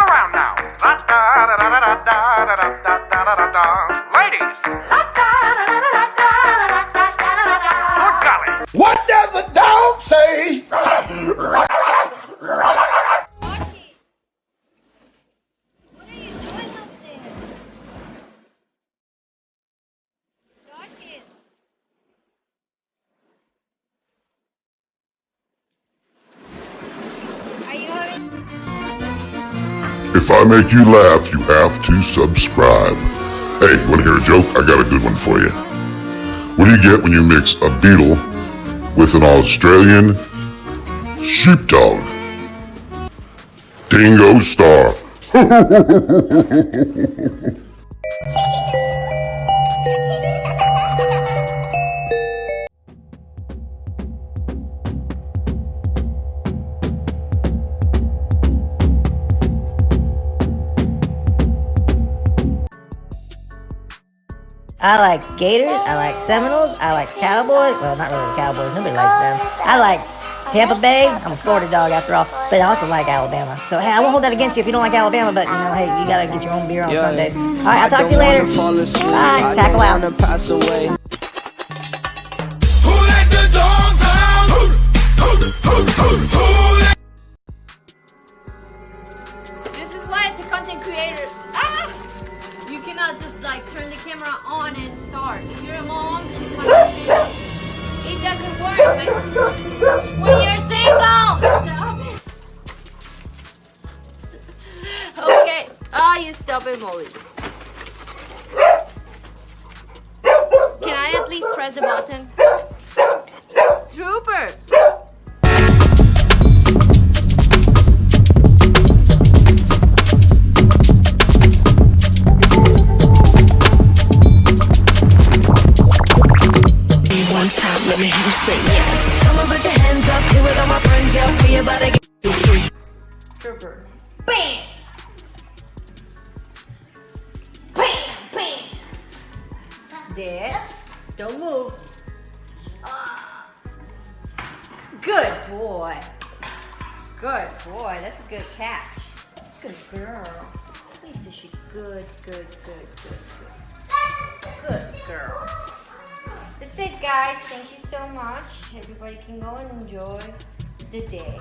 around now. Ladies. Good golly. What does the dog say? If I make you laugh, you have to subscribe. Hey, wanna hear a joke? I got a good one for you. What do you get when you mix a beetle with an Australian sheepdog? Dingo Star. I like Gators, I like Seminoles, I like Cowboys. Well, not really the Cowboys, nobody likes them. I like Tampa Bay. I'm a Florida dog after all, but I also like Alabama. So hey, I won't hold that against you if you don't like Alabama, but you know, hey, you gotta get your own beer on Sundays. Alright, I'll talk to you later. Bye, tackle out. Who let the dogs out? This is why it's a content creator. You cannot just like turn the camera on and start. If you're a mom and a content creator, it doesn't work. Like, when you're single. Stop it. Okay. You stop it, Molly. Can I at least press the button? Trooper. One time, let me hear you say yes. Come on, put your hands up, here with all my friends, yo. We about to get 2, 3. Trooper. Bam! Bam! Bam! Dad, don't move. Good boy. Good boy. That's a good catch. Good girl. Lisa, she good. Good girl. That's it, guys. Thank you so much. Everybody can go and enjoy the day.